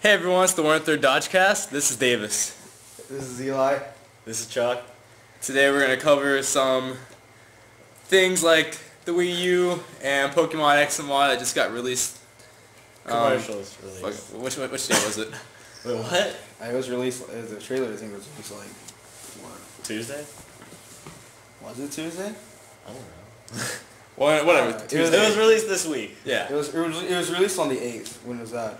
Hey everyone, it's the 1/3 Dodgecast. This is Davis. This is Eli. This is Chuck. Today we're going to cover some things like the Wii U and Pokémon X and Y that just got released. Commercials released. Which day was it? Wait, what? It was released, the trailer I think was released like, what? Tuesday? Was it Tuesday? I don't know. Whatever. Tuesday. It was released this week. Yeah. It was released on the 8th. When was that?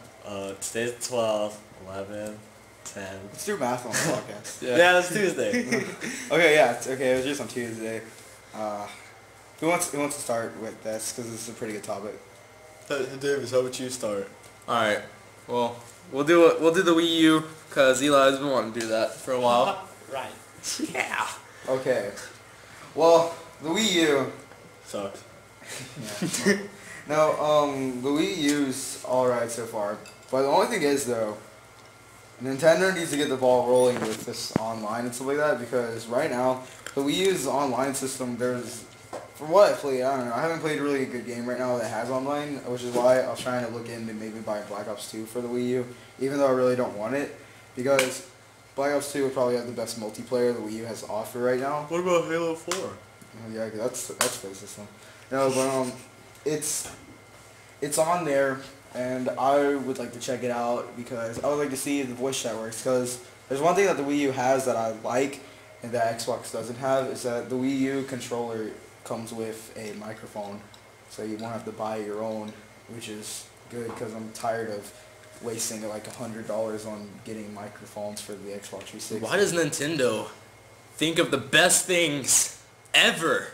Today's 12, 11, 10. Let's do math on the podcast. Yeah, it's Tuesday. Okay, yeah, it was just on Tuesday. Who wants to start with this? Because this is a pretty good topic. Davis, how about you start? Alright. Well, we'll do the Wii U because Eli's been wanting to do that for a while. Right. Yeah. Okay. Well, the Wii U Sucks. yeah. No, the Wii U's alright so far. But the only thing is, though, Nintendo needs to get the ball rolling with this online and stuff like that, because right now, the Wii U's online system, from what I played, I don't know, I haven't played a really good game right now that has online, which is why I was trying to look into maybe buying Black Ops 2 for the Wii U, even though I really don't want it, because Black Ops 2 would probably have the best multiplayer the Wii U has to offer right now. What about Halo 4? Oh, yeah, that's for the system. No, but it's on there, and I would like to check it out because I would like to see if the voice chat works. Because there's one thing that the Wii U has that I like, and that Xbox doesn't have, is that the Wii U controller comes with a microphone, so you won't have to buy your own, which is good because I'm tired of wasting like $100 on getting microphones for the Xbox 360. Why does Nintendo think of the best things ever?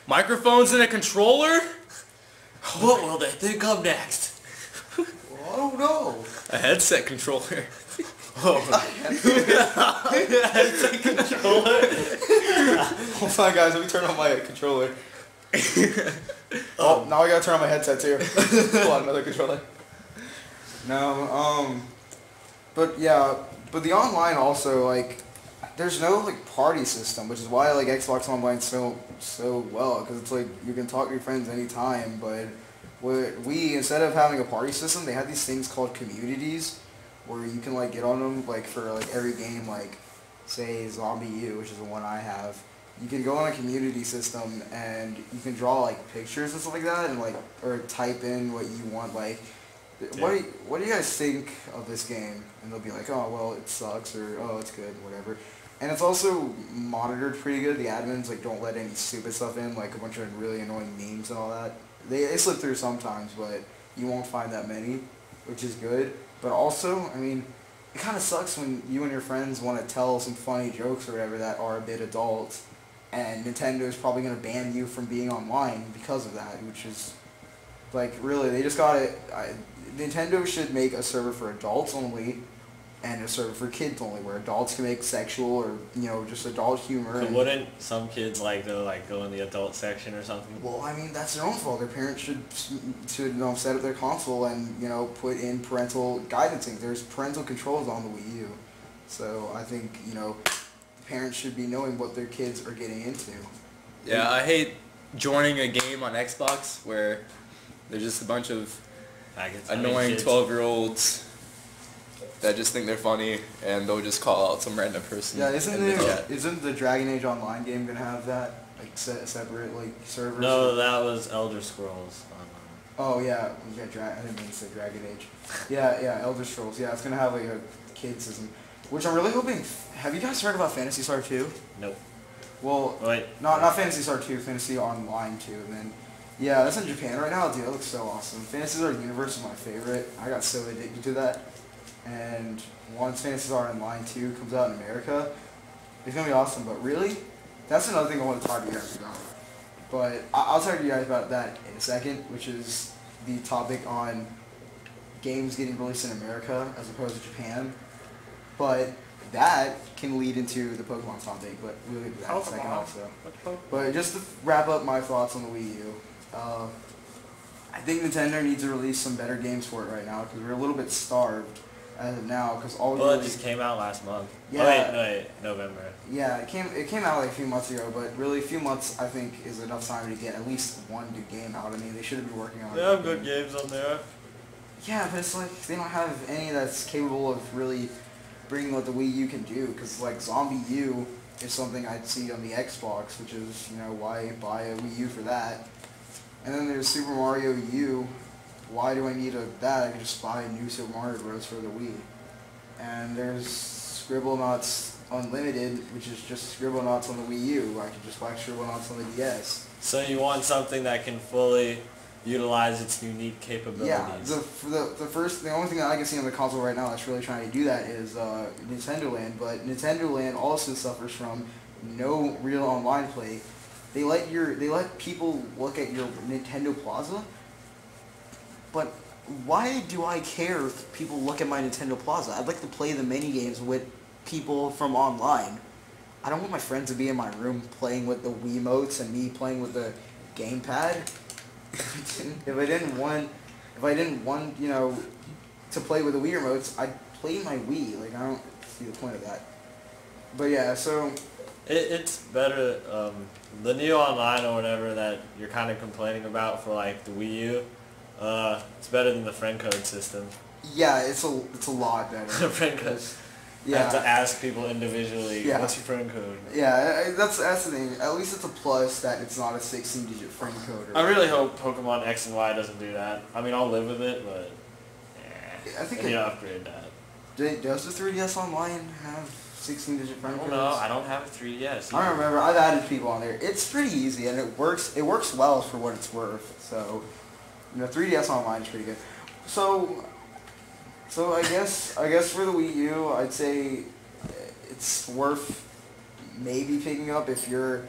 Microphones and a controller? What will they think of next? Well, I don't know. A headset controller. Headset controller? Hold on, guys. Let me turn on my controller. Oh, now I gotta turn on my headset too. Hold on, another controller. No, but yeah, but the online also, like, there's no like party system, which is why like Xbox Online so well, because it's like you can talk to your friends anytime. But instead of having a party system, they have these things called communities, where you can like get on them like for like every game, like say Zombie U, which is the one I have. You can go on a community system and you can draw like pictures and stuff like that, and like or type in what you want, like. Yeah. What do you guys think of this game? And they'll be like, oh, well, it sucks, or oh, it's good, whatever. And it's also monitored pretty good. The admins like don't let any stupid stuff in, like a bunch of really annoying memes and all that. They slip through sometimes, but you won't find that many, which is good. But also, I mean, it kind of sucks when you and your friends want to tell some funny jokes or whatever that are a bit adult, and Nintendo is probably going to ban you from being online because of that, which is, like, really, they just got it. Nintendo should make a server for adults only and a server for kids only, where adults can make sexual or, you know, just adult humor. So wouldn't some kids like to like go in the adult section or something? Well, I mean, that's their own fault. Their parents should you know, set up their console and, you know, put in parental guidance things. There's parental controls on the Wii U. So I think, you know, parents should be knowing what their kids are getting into. Yeah, I hate joining a game on Xbox where there's just a bunch of annoying 12-year-olds that just think they're funny, and they'll just call out some random person. Yeah, isn't the Dragon Age Online game gonna have that, like, separate like servers? No, that was Elder Scrolls Online. Oh yeah, I didn't mean to say Dragon Age. Yeah, Elder Scrolls. Yeah, it's gonna have like a kid system, which I'm really hoping. Have you guys heard about Phantasy Star 2? Nope. Well, wait. Not Phantasy Star 2, Phantasy Online 2, and then. Yeah, that's in Japan right now. Dude, that looks so awesome. Phantasy Star Universe is my favorite. I got so addicted to that. And once Phantasy Star Online 2 comes out in America, it's going to be awesome. But really, that's another thing I want to talk to you guys about. But I'll talk to you guys about that in a second, which is the topic on games getting released in America as opposed to Japan. But that can lead into the Pokemon topic, but we'll get to that in a second also. But just to wrap up my thoughts on the Wii U, I think Nintendo needs to release some better games for it right now, because we're a little bit starved as of now, because all we Well, really... it just came out last month. Yeah. Oh, wait, November. Yeah, it came out like a few months ago, but really a few months I think is enough time to get at least one good game out. I mean, they should have been working on They have good games on there. Yeah, but it's like they don't have any that's capable of really bringing what the Wii U can do. Because like Zombie U is something I'd see on the Xbox, which is, you know, why buy a Wii U for that? And then there's Super Mario U. Why do I need that? I can just buy a new Super Mario Bros. For the Wii. And there's Scribblenauts Unlimited, which is just Scribblenauts on the Wii U. I can just buy Scribblenauts on the DS. So you want something that can fully utilize its unique capabilities. Yeah, the only thing that I can see on the console right now that's really trying to do that is Nintendo Land, but Nintendo Land also suffers from no real online play. They let people look at your Nintendo Plaza, but why do I care if people look at my Nintendo Plaza? I'd like to play the mini games with people from online. I don't want my friends to be in my room playing with the Wiimotes and me playing with the gamepad. If I didn't want, you know, to play with the Wii remotes, I'd play my Wii. Like, I don't see the point of that. But yeah, so it's better. The new online or whatever that you're kind of complaining about for like the Wii U. It's better than the friend code system. Yeah, it's a lot better. The friend code. Yeah. I have to ask people individually, what's your friend code? Yeah, that's the thing. At least it's a plus that it's not a 16-digit friend code. I really hope Pokemon X and Y doesn't do that. I mean, I'll live with it, but I think you need to upgrade that. Does the 3DS Online have 16-digit friend codes? No, I don't have a 3DS. I don't remember. I've added people on there. It's pretty easy, and it works well for what it's worth. So, you know, 3DS Online is pretty good. So I guess for the Wii U, I'd say it's worth maybe picking up if you're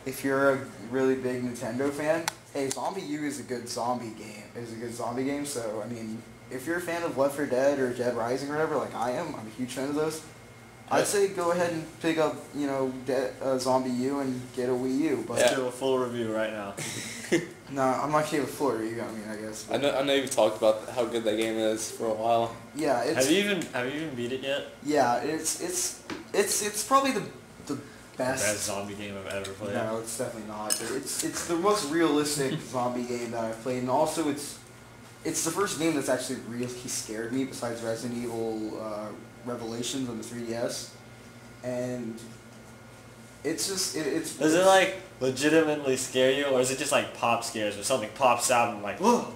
a really big Nintendo fan. Hey, Zombie U is a good zombie game. So I mean, if you're a fan of Left 4 Dead or Dead Rising or whatever, like I am, I'm a huge fan of those. I'd say go ahead and pick up, you know, Zombie U and get a Wii U. But let's do a full review right now. No, I'm not gonna give a full review. I mean, I guess. I know you've talked about how good that game is for a while. Yeah, Have you even beat it yet? Yeah, it's probably the best zombie game I've ever played. No, it's definitely not. But it's the most realistic zombie game that I've played, and also it's the first game that's actually really scared me besides Resident Evil Revelations on the 3DS, and it's just it's. Does it like legitimately scare you, or is it just like pop scares where something pops out and like whoa?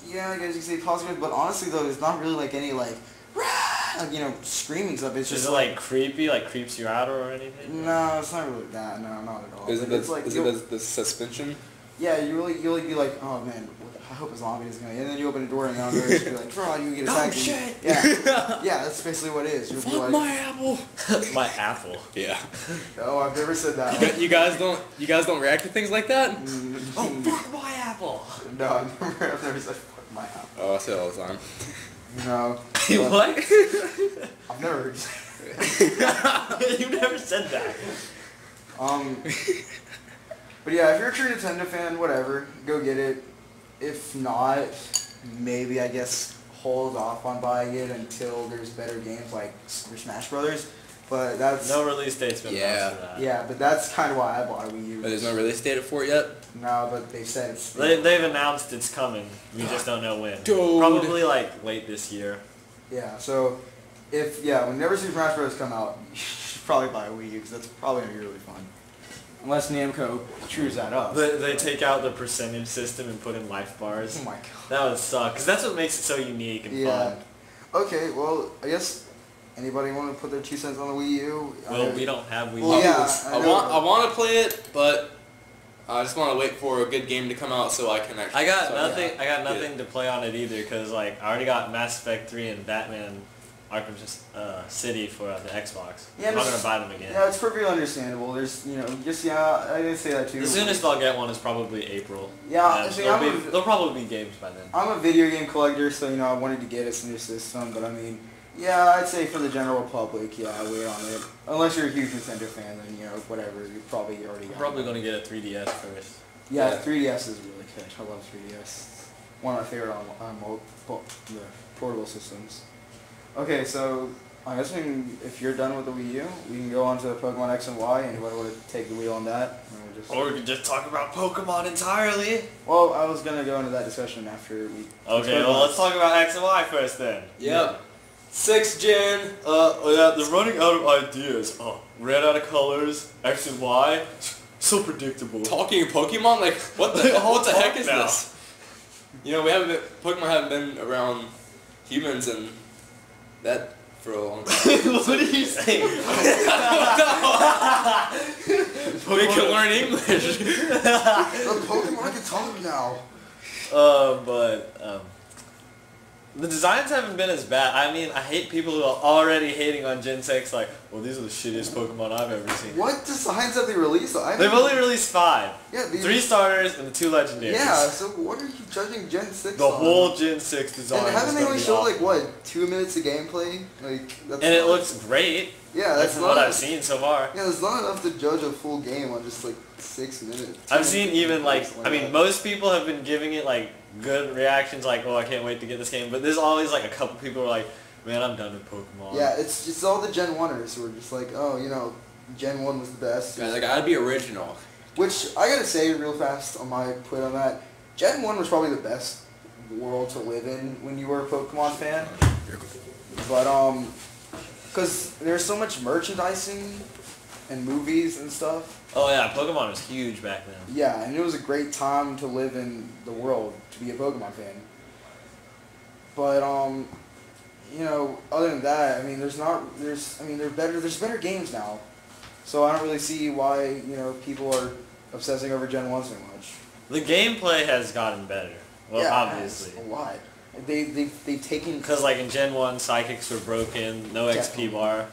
Yeah, I guess you could say possibly, but honestly though, it's not really like any like, you know, screaming stuff. It's just like creepy, like creeps you out or anything. No, it's not really that. No, not at all. Is it the suspension? Yeah, you really be like, oh man, I hope a zombie is gonna. And then you open the door and now there's you're like, bro, you get attacked. Oh shit! Yeah, that's basically what it is. You'll Fuck my apple. My apple. Yeah. Oh, I've never said that. You guys don't react to things like that? Oh, fuck my apple. No, I've never said fuck my apple. Oh, I say it all the time. No. What? I've never heard you say that. You've never said that. But yeah, if you're a true Nintendo fan, whatever, go get it. If not, maybe I guess hold off on buying it until there's better games like Super Smash Brothers. But that's no release date's been announced for that. Yeah, but that's kind of why I bought a Wii U. But there's no release date for it yet? No, but they've said it's. They've announced it's coming. We just don't know when. Dude. Probably like late this year. Yeah. So, whenever Super Smash Bros. Come out, you should probably buy a Wii U because that's probably gonna be really fun. Unless Namco chews that up. They take out the percentage system and put in life bars. Oh my god. That would suck, because that's what makes it so unique and fun. Okay, well, I guess anybody want to put their 2 cents on the Wii U? Well, we don't have Wii U. Well, yeah, I want to play it, but I just want to wait for a good game to come out so I can actually... I got nothing to play on it either, because like I already got Mass Effect 3 and Batman Arkham City for the Xbox. Yeah, I'm not going to buy them again. Yeah, it's perfectly understandable. There's, I didn't say that too. The soonest I'll get one is probably April. Yeah, there'll probably be games by then. I'm a video game collector, so, I wanted to get a new system, but I mean, yeah, I'd say for the general public, wait on it. Unless you're a huge Nintendo fan, then, whatever, you probably already got I'm probably going to get a 3DS first. Yeah, 3DS is really good. I love 3DS. One of my favorite portable systems. Okay, so I guess if you're done with the Wii U, we can go on to Pokemon X and Y. Anybody want to take the wheel on that? Or we could just talk about Pokemon entirely. Well, I was going to go into that discussion after we... Okay, well, let's talk about X and Y first then. Yep. 6th gen. Yeah, they're running out of ideas. Ran out of colors, X and Y. So predictable. Talking Pokemon? Like, what the heck is this? You know, Pokemon haven't been around humans and that for a long time. What are you saying? We can learn English. Pokemon can talk now. The designs haven't been as bad. I mean, I hate people who are already hating on Gen 6, like, well, these are the shittiest Pokemon I've ever seen. What designs have they released? They've only released 5. Yeah, 3 starters and the 2 legendaries. Yeah, so what are you judging Gen 6 The whole Gen 6 design. And haven't they only showed, like, what, 2 minutes of gameplay? Like, that's and it looks great. Yeah, that's from what I've seen so far. Yeah, it's not enough to judge a full game on just, like, 6 minutes. I've seen even, like, I mean, most people have been giving it, like, good reactions, like, oh, I can't wait to get this game, but there's always, like, a couple people who are like, man, I'm done with Pokemon. Yeah, it's just all the Gen 1ers who are just like, oh, you know, Gen 1 was the best. Guys, I gotta be original. Which, I gotta say real fast on my put on that, Gen 1 was probably the best world to live in when you were a Pokemon fan. But, because there's so much merchandising and movies and stuff. Oh yeah, Pokemon was huge back then. Yeah, and it was a great time to live in the world, to be a Pokemon fan. But, you know, other than that, I mean, there's better games now. So I don't really see why, you know, people are obsessing over Gen 1 so much. The gameplay has gotten better. Well, yeah, obviously. A lot. They've taken... Because, like, in Gen 1, Psychics were broken, no XP bar.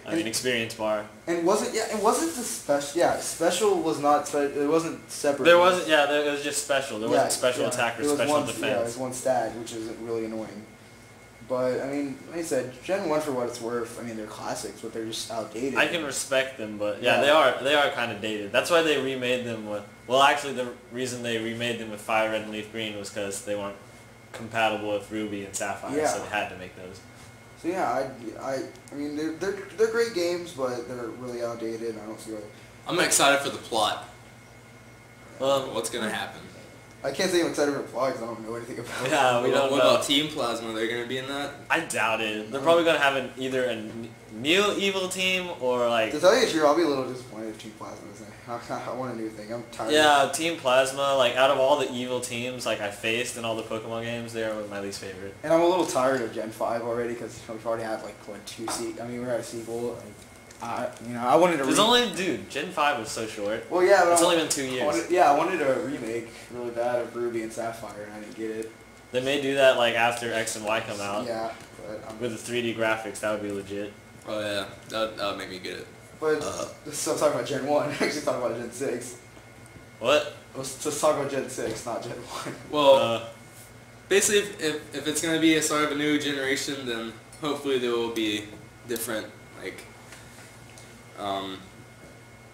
I mean, experience bar. And it wasn't the special was not, it wasn't separate. There wasn't, it was just special. There wasn't special attack or special defense. Yeah, it was one stat, which is really annoying. But, I mean, like I said, Gen 1 for what it's worth, I mean, they're classics, but they're just outdated. I can respect them, but they are kind of dated. That's why they remade them with, well, actually the reason they remade them with Fire Red and Leaf Green was because they weren't compatible with Ruby and Sapphire, so they had to make those. So yeah, I mean they're great games, but they're really outdated. I don't see why. I'm excited for the plot. What's gonna happen? I can't say I'm excited for the plot because I don't know anything about it. Yeah, we don't know. What about Team Plasma? They're gonna be in that? I doubt it. They're probably gonna have either a new evil team or like. To tell you the truth, I'll be a little disappointed if Team Plasma is in. I want a new thing. I'm tired. Yeah, Team Plasma, like out of all the evil teams like I faced in all the Pokemon games, they are my least favorite. And I'm a little tired of Gen 5 already because we've already had like what we had a sequel. I wanted to. Gen 5 was so short. Well, yeah, but it's only been 2 years. I wanted a remake really bad of Ruby and Sapphire, and I didn't get it. They may do that like after X and Y come out. Yeah, but with the 3D graphics, that would be legit. Oh yeah, that would make me get it. But let's talk about Gen 1. Actually, talk about Gen 6. What? Let's talk about Gen 6, not Gen 1. Well, basically, if it's gonna be a start of a new generation, then hopefully there will be different like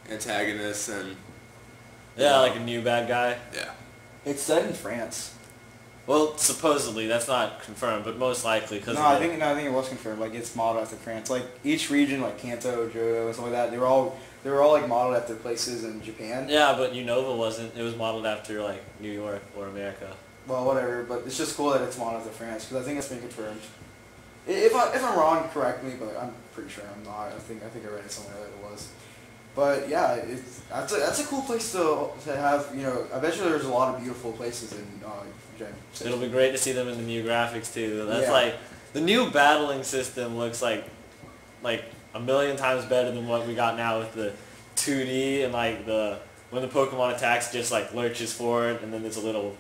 antagonists and like a new bad guy. Yeah. It's set in France. Well, supposedly that's not confirmed, but most likely because. I think it was confirmed. Like it's modeled after France. Like each region, like Kanto, Johto, and stuff like that, they were all like modeled after places in Japan. Yeah, but Unova wasn't. It was modeled after like New York or America. Well, whatever. But it's just cool that it's modeled after France because I think it's been confirmed. If I'm wrong, correct me, but I'm pretty sure I'm not. I think I read it somewhere that it was. But yeah, that's a cool place to have. You know, I bet you there's a lot of beautiful places in Gen 6. It'll be great to see them in the new graphics too. That's like the new battling system looks like a million times better than what we got now with the 2D and like when the Pokemon attacks just like lurches forward and then there's a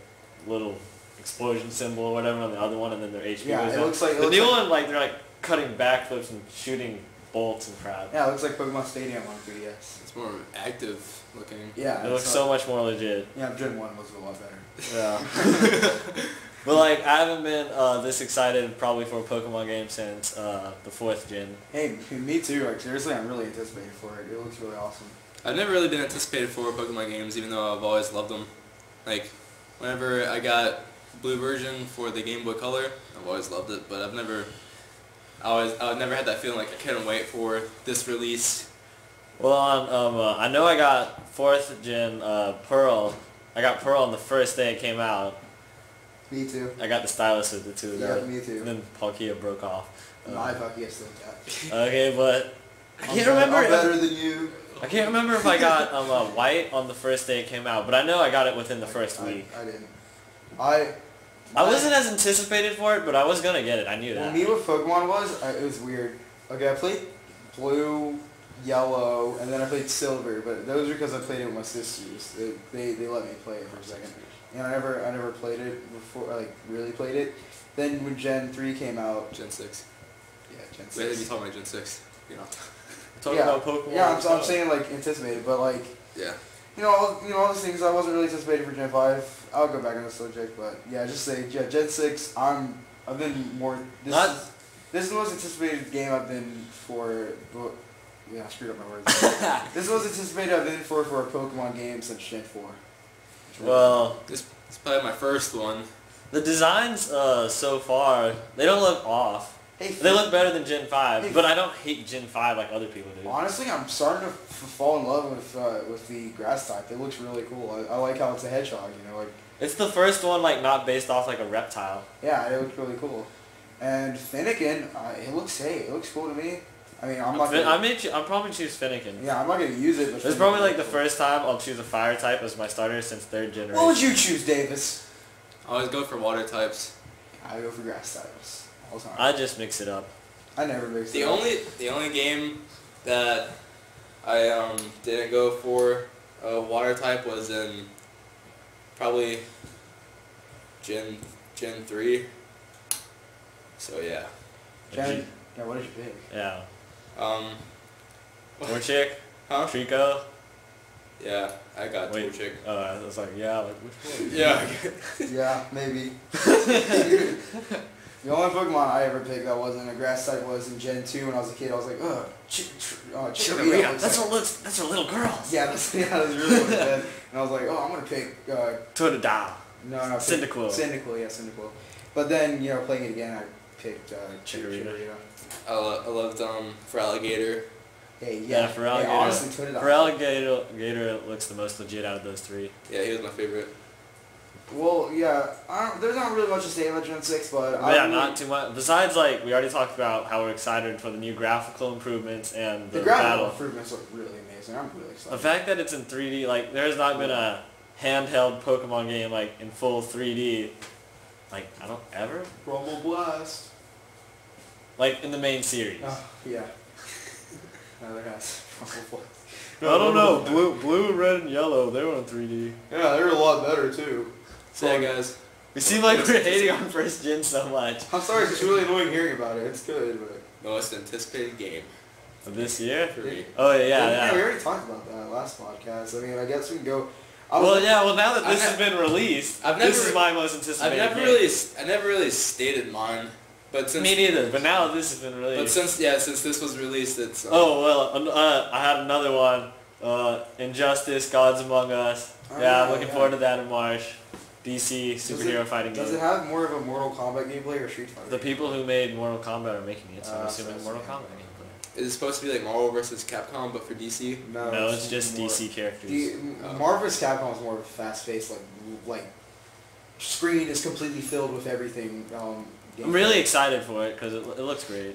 little explosion symbol or whatever on the other one and then their HP goes down. Looks like the new one like they're like cutting backflips and shooting bolts and crap. Yeah, it looks like Pokemon Stadium on 3DS. It's more active looking. Yeah. It looks so much more legit. Yeah, Gen 1 was a lot better. Yeah. But like, I haven't been this excited probably for a Pokemon game since the 4th gen. Hey, me too. Like seriously, I'm really anticipating for it. It looks really awesome. I've never really been anticipated for Pokemon games, even though I've always loved them. Like, whenever I got Blue version for the Game Boy Color, I've always loved it, but I I never had that feeling like I couldn't wait for this release. Well, on I know I got 4th gen Pearl. I got Pearl on the first day it came out. Me too. I got the stylus with it too. Yeah, me too. And then Palkia broke off. My Palkia still got. Okay, but I can't remember. I'm better than you. I can't remember if I got white on the first day it came out, but I know I got it within the first week. I didn't. I wasn't as anticipated for it, but I was gonna get it. I knew that. Me with Pokemon it was weird. Okay, I played blue, yellow, and then I played silver, but those are because I played it with my sisters. They let me play it for a second. And I never played it before, like really played it. Then when Gen 3 came out. Gen 6. Yeah, Gen 6. Wait, you talking about Gen 6? You know. Talking about Pokemon. Yeah, I'm saying like anticipated, but like. Yeah. All those things I wasn't really anticipated for Gen 5. I'll go back on the subject, but yeah, just say Gen 6. I've been more. This is the most anticipated game I've been for. Yeah, I screwed up my words. This is the most anticipated I've been for a Pokemon game since Gen 4. Well, this is probably my first one. The designs so far, they don't look off. Hey, they look better than Gen 5, but I don't hate Gen 5 like other people do. Honestly, I'm starting to fall in love with the grass type. It looks really cool. I like how it's a hedgehog, like. It's the first one like not based off like a reptile. Yeah, it looks really cool. And Finnegan, it looks cool to me. I mean, I'll probably choose Finnegan. Yeah, I'm not gonna use it. But it's probably like the first time I'll choose a fire type as my starter since 3rd generation. What would you choose, Davis? I always go for water types. I go for grass types all the time. I just mix it up. I never mix it up. The only game that I didn't go for a water type was in probably Gen 3. So yeah. Yeah, what did you pick? Yeah. Torchic? Huh? Trico? Yeah, I got Torchic. I was like, yeah, like which one? Yeah. Yeah, maybe. The only Pokemon I ever picked that wasn't a grass type was in Gen 2 when I was a kid. I was like, ugh, Chikorita. That's a little girl. Yeah, that's really what it said. And I was like, oh, I'm gonna pick Totodile. No, Cyndaquil. Cyndaquil. But then, playing it again, I picked Chikorita. I loved Feraligatr. Hey, yeah, Feraligatr. Hey, honestly, Feraligatr looks the most legit out of those 3. Yeah, he was my favorite. Well, yeah, there's not really much to say about Gen 6, but not too much. Besides, like, we already talked about how we're excited for the new graphical improvements and the graphical improvements look really amazing. I'm really excited. The fact that it's in 3D, like, there's not been a handheld Pokemon game, like, in full 3D, like, I don't ever? Rumble Blast. Like, in the main series. Yeah. No, there has. I don't know. Blue, red, and yellow, they were in 3D. Yeah, they're a lot better, too. So yeah, guys. We seem like we're hating on first gen so much. I'm sorry, it's really annoying hearing about it. It's good, but... Most anticipated game. Of this year? For me. Oh, yeah. We already talked about that last podcast. I mean, I guess we can go... Well, now that this has been released, this is my most anticipated game. I never really stated mine. But since, me neither, but now this has been released. But since this was released, it's... I had another one. Injustice, Gods Among Us. I'm looking forward to that in March. DC, superhero fighting game. Does it have more of a Mortal Kombat gameplay or Street Fighter? The people who made Mortal Kombat are making it, so I'm assuming Mortal Kombat gameplay. Is it supposed to be like Marvel vs. Capcom, but for DC? No, it's just DC characters. Marvel vs. Capcom is more of a fast-paced, like screen is completely filled with everything. I'm really excited for it because it looks great.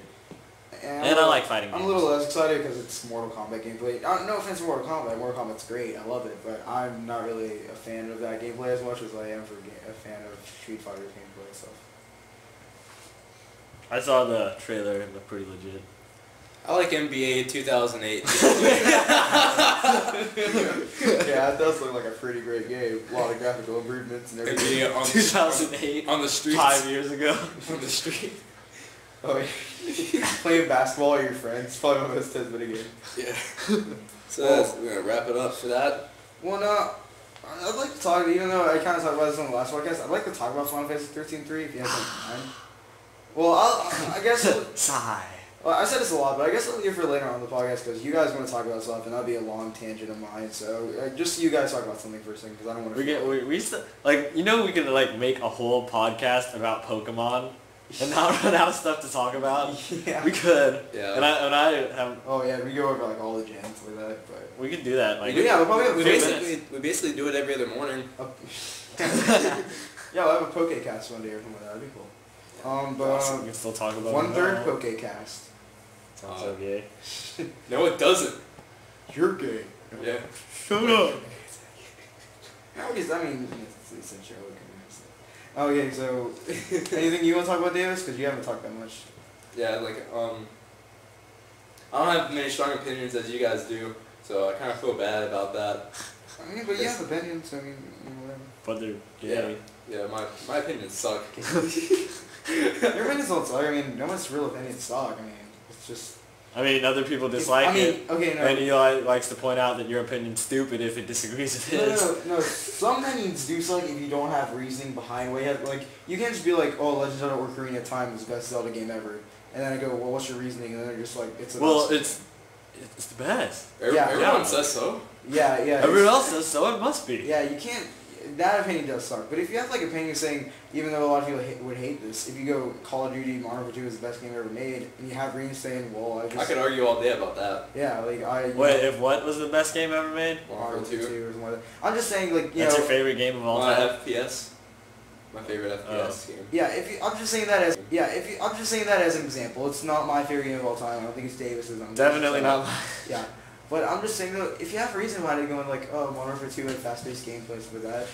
And I like fighting games. I'm a little less excited because it's Mortal Kombat gameplay. No offense to Mortal Kombat. Mortal Kombat's great. I love it. But I'm not really a fan of that gameplay as much as I am a fan of Street Fighter gameplay and stuff. I saw the trailer. It looked pretty legit. I like NBA 2008. Yeah, it does look like a pretty great game. A lot of graphical improvements and everything. NBA on 2008. On the streets. 5 years ago. On the street. Oh, yeah. Playing basketball with your friends. Probably my most anticipated game. Yeah. So we're going to wrap it up for that. Well, no. I'd like to talk, even though I kind of talked about this on the last podcast, I'd like to talk about Final Fantasy 13-3 if you have some time. Well, I guess... Sigh. Well, I said this a lot, but I guess I'll leave it for later on the podcast because you guys want to talk about stuff and that'll be a long tangent of mine. So just you guys talk about something for a second because I don't want to. We could like make a whole podcast about Pokemon. and not run out of stuff to talk about. Yeah. We could. Yeah. And I have. Oh yeah, we go over like all the gens like that, but We could do that. Like. We basically do it every other morning. Yeah, we'll have a Pokécast one day or something like that. That'd be cool. But we can still talk about 1/3 Pokécast. Sounds so gay. No, it doesn't. You're gay. Yeah. Shut up. I mean, it's a joke. Oh yeah, so anything you want to talk about, Davis? Because you haven't talked that much. Yeah, like I don't have many strong opinions as you guys do, so I kind of feel bad about that. I mean, but you have opinions, so I mean, whatever. But they're gay. Yeah, my opinions suck. Your opinions don't suck. I mean, no one's real opinions suck. I mean, it's just. I mean, other people dislike it. Okay, no. And Eli likes to point out that your opinion's stupid if it disagrees with his. No. Some opinions do suck if you don't have reasoning behind what you have. Like, you can't just be like, oh, Legend of Zelda Ocarina of Time was the best Zelda game ever. And then I go, well, what's your reasoning? And then they're just like, it's the best. It's the best. Everyone says so. Yeah. Everyone else says so, it must be. Yeah, you can't. That opinion does suck. But if you have like opinion saying, even though a lot of people would hate this, if you go Call of Duty Modern Warfare 2 is the best game ever made, and you have reasons saying, well, I could argue all day about that. Yeah, like if what was the best game ever made? Modern Warfare 2 or something like that. I'm just saying, like, That's your favorite game of all time? FPS. My favorite FPS game. Yeah, I'm just saying that as an example. It's not my favorite game of all time. I don't think it's Davis's. Definitely not mine. Yeah. But I'm just saying though, if you have a reason behind it going like, oh, Modern Warfare 2 had fast-paced gameplay with that,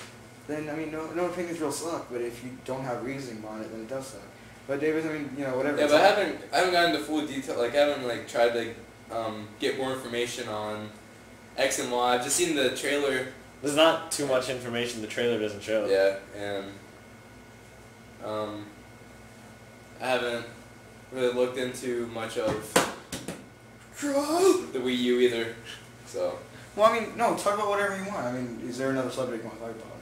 then I mean, no opinions real suck. But if you don't have reasoning behind it, then it does suck. But Davis, I mean, whatever. Yeah, but I haven't gotten into full detail. Like I haven't like tried to get more information on X and Y. I've just seen the trailer. There's not too much information the trailer doesn't show. Yeah, and I haven't really looked into much of the Wii U either. So. Well, I mean, no, talk about whatever you want. I mean, is there another subject you want to talk about?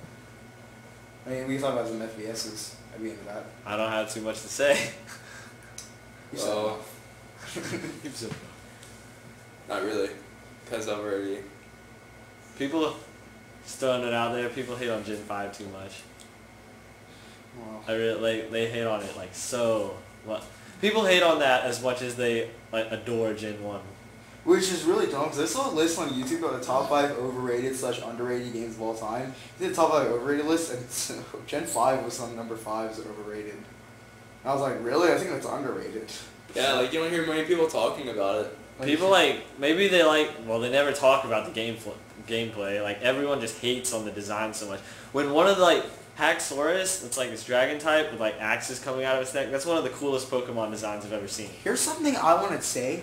I mean, we can talk about some FPSs. I'd be into that. I don't have too much to say. Well, not really, because I've already. People just throwing it out there. People hate on Gen 5 too much. Well, I really they hate on it like so. People hate on that as much as they like adore Gen 1. Which is really dumb, because I saw a list on YouTube of the top 5 overrated/underrated games of all time. They did the top 5 overrated list, and so Gen 5 was on number 5 as overrated. And I was like, really? I think that's underrated. Yeah, like you don't hear many people talking about it. People maybe they they never talk about the gameplay. Like everyone just hates on the design so much. When one of the Haxorus, it's like this dragon type with axes coming out of its neck, that's one of the coolest Pokemon designs I've ever seen. Here's something I want to say.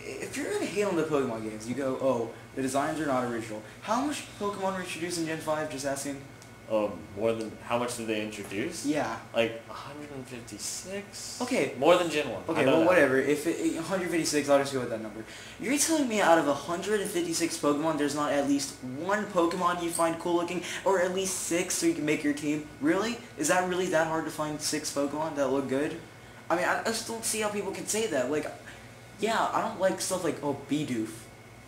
If you're going to hate on the Pokemon games, you go, oh, the designs are not original. How much Pokemon were introduced in Gen 5, just asking? Oh, more than, how much did they introduce? Yeah. Like 156? Okay. More than Gen 1. Okay, well, whatever. If 156, I'll just go with that number. You're telling me out of 156 Pokemon, there's not at least one Pokemon you find cool looking, or at least 6 so you can make your team? Really? Is that really that hard to find 6 Pokemon that look good? I mean, I just don't see how people can say that. Like, yeah, I don't like stuff like, oh, Bidoof.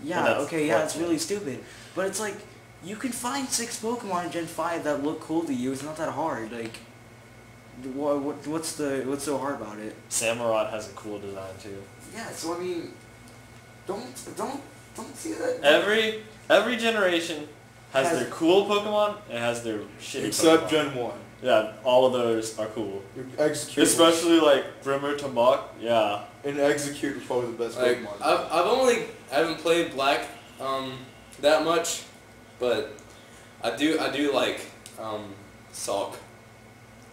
Yeah, okay, yeah, it's really stupid. But it's like, you can find 6 Pokemon in Gen 5 that look cool to you. It's not that hard. Like, what's so hard about it? Samurott has a cool design too. Yeah, so I mean, don't see that. Every generation has their cool Pokemon and has their shitty Except Pokemon. Gen 1. Yeah, all of those are cool. Execute. Especially Brimmer to Mach. Yeah. And Execute is probably the best Pokemon. I haven't played Black that much, but I do like Salk.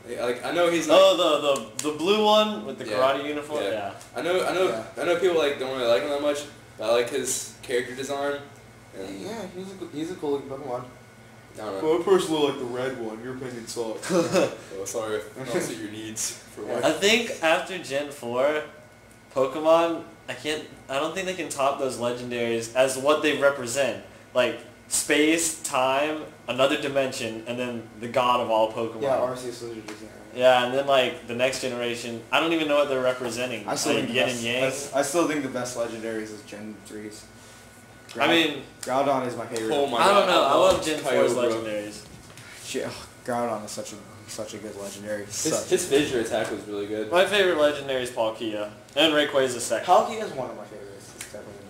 I know he's the blue one with the karate uniform. Yeah. I know people don't really like him that much, but I like his character design. And yeah, he's a cool looking Pokemon. I don't know. Well, I personally like the red one. Your opinion sucks. Oh, sorry, I don't see your needs for life. I think after Gen 4, Pokemon, I don't think they can top those legendaries as what they represent. Like space, time, another dimension, and then the god of all Pokemon. Yeah, Arceus Lizard is there. Yeah, and then the next generation, I don't even know what they're representing. I still think Yin and Yang. I still think the best legendaries is Gen 3's. Groudon is my favorite. Oh my I don't God, know. I love Gen 4's Kyogre. legendaries. Shit, Groudon is such a such a good legendary. His fissure attack was really good. My favorite legendary is Palkia, and Rayquaza is second. Palkia is one of my favorites. It's definitely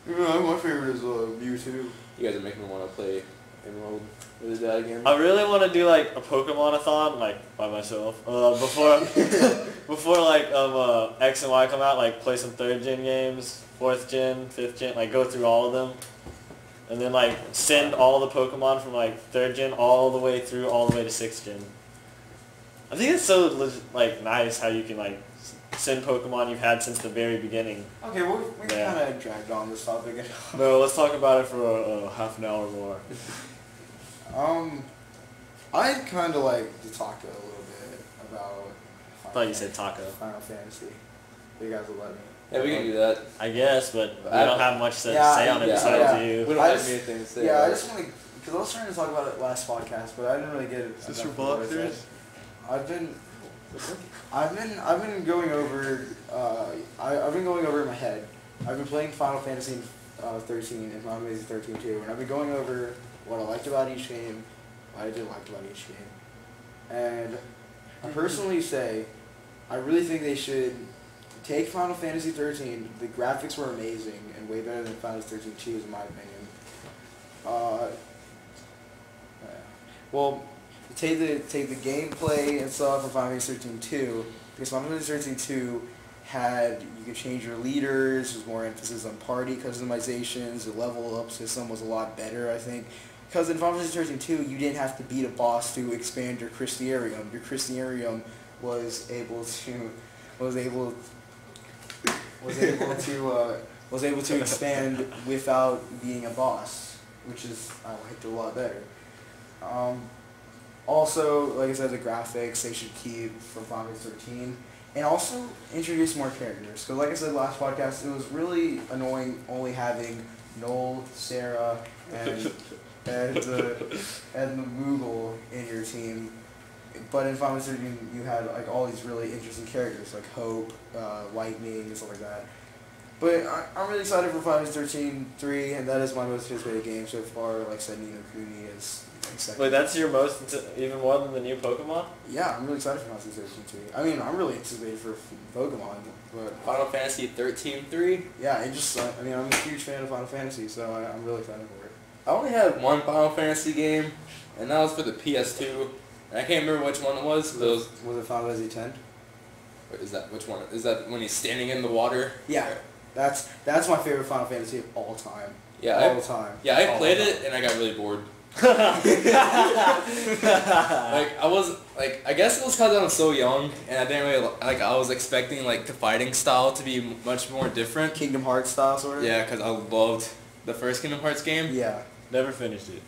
there. Yeah, my favorite is Mewtwo. You guys are making me want to play Emerald with his dad again. I really want to do like a Pokemon-a-thon, like by myself, before like X and Y come out, like play some 3rd gen games, 4th gen, 5th gen, like go through all of them, and then like send all the Pokemon from like 3rd gen all the way through all the way to 6th gen. I think it's so like nice how you can like send Pokemon you've had since the very beginning. Okay, well, we kind of dragged on this topic. No, let's talk about it for half an hour more. I'd kind of like to talk a little bit about. I thought you said taco. Final Fantasy. You guys will let me. Yeah, we can do that. I guess, but we don't have much to say on it besides you. We don't have anything to say. Yeah, I just want to, because I was trying to talk about it last podcast, but I didn't really get it. Is this your boxers? I've been going over. I've been going over in my head. I've been playing Final Fantasy 13 and Final Fantasy 13 too, and I've been going over what I liked about each game, what I didn't like about each game, and I personally say, I really think they should take Final Fantasy 13. The graphics were amazing and way better than Final Fantasy 13 2, in my opinion. Well, take the gameplay and stuff from Final Fantasy 13 2, because Final Fantasy 13 2 had, you could change your leaders, there's more emphasis on party customizations, the level up system was a lot better, I think. Because in Final Fantasy 13 2, you didn't have to beat a boss to expand your Crystarium. Your Crystarium was able to expand without being a boss, which is, I liked a lot better. Also, like I said, the graphics they should keep from Final Fantasy 13, and also introduce more characters. Because like I said last podcast, it was really annoying only having Noel, Sarah, and the Moogle in your team. But in Final Fantasy 13, you had like all these really interesting characters like Hope, Lightning, and stuff like that. But I'm really excited for Final Fantasy 13-3, and that is my most anticipated game so far. Like I said, Ni no Kuni is second. Wait, that's your most, even more than the new Pokemon? Yeah, I'm really excited for Final Fantasy 13-3. I mean, I'm really anticipated for Pokemon, but Final Fantasy 13-3? Yeah, it just, I mean, I'm a huge fan of Final Fantasy, so I'm really excited for it. I only had one Final Fantasy game, and that was for the PS2. And I can't remember which one it was. Was it Final Fantasy 10? Wait, is that which one? Is that when he's standing in the water? Yeah, that's my favorite Final Fantasy of all time. Yeah, all time. Yeah, I played it and I got really bored. Like I guess it was because I was so young and I didn't really like. I was expecting like the fighting style to be much more different. Kingdom Hearts style, sort of. Yeah, because I loved the first Kingdom Hearts game. Yeah. Never finished it.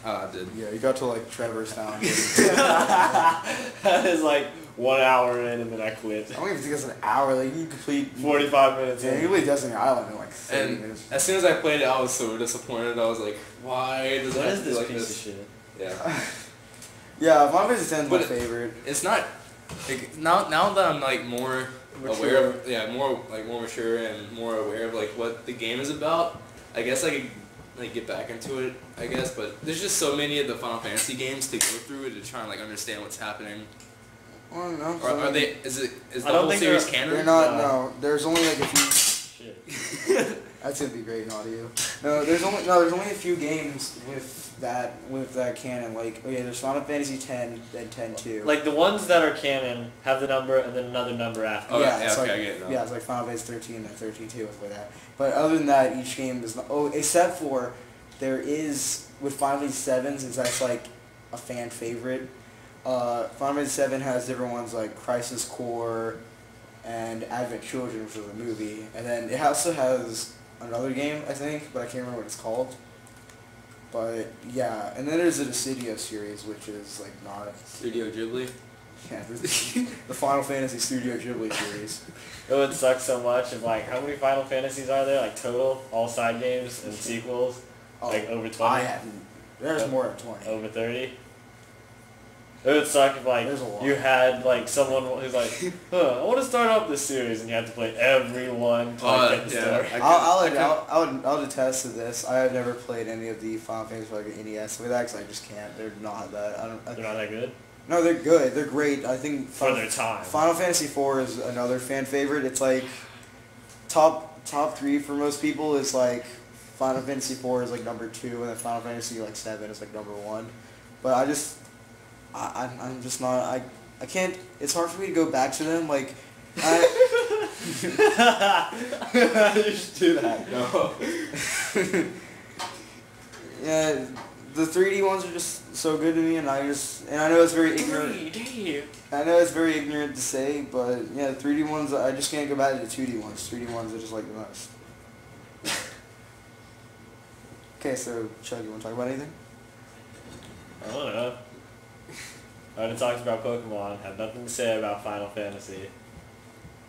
I did. Yeah, you got to like Trevor's Town. That is like 1 hour in and then I quit. I don't even think it's an hour. Like you can complete 45 minutes. Yeah, you complete Destiny Island in like 30 minutes. As soon as I played it, I was so disappointed. I was like, why does it have to be like piece this? Of shit? Yeah. Yeah, Final Fantasy 10 is my favorite. It's not. Like, now that I'm like more aware of, more mature and more aware of like what the game is about, I guess I could like get back into it, I guess, but there's just so many of the Final Fantasy games to go through to try and like understand what's happening. Well, no, are they? Is the whole series canon? They're not. No, there's only like a few. Shit. That's gonna be great in audio. No, there's only a few games with that canon. Like there's Final Fantasy 10 and 10-2. Like the ones that are canon have the number and then another number after. Oh, yeah, okay, like, I get it. Yeah, it's like Final Fantasy 13 and 13-2 with that. But other than that, each game is not, except for there is with Final Fantasy 7, since that's like a fan favorite. Final Fantasy 7 has different ones like Crisis Core and Advent Children, which is a movie, and then it also has another game I think, but I can't remember what it's called. But yeah, and then there's the Dissidia series, which is like not Studio Ghibli. Yeah, the Final Fantasy Studio Ghibli series. It would suck so much if like how many Final Fantasies are there? Like total, all side games and sequels, like over 20. There's more than 20. Over 30. It would suck if like you had like someone who's like, I want to start off this series, and you have to play every one to get the story. I'll attest to this. I have never played any of the Final Fantasy for like NES with that because I just can't. They're not that. They're not that good. No, they're good. They're great. I think for their time. Final Fantasy IV is another fan favorite. It's like top 3 for most people. Is like Final Fantasy IV is like number 2, and then Final Fantasy like 7 is like number 1. But I'm just not. I can't. It's hard for me to go back to them. Like. You should do that. No. Yeah, the 3D ones are just so good to me, and I know it's very ignorant. 3D. I know it's very ignorant to say, but yeah, the 3D ones I just can't go back to the 2D ones. 3D ones are just like the most. Okay, so Chuck, you want to talk about anything? I don't know. I already talked about Pokemon. Had nothing to say about Final Fantasy.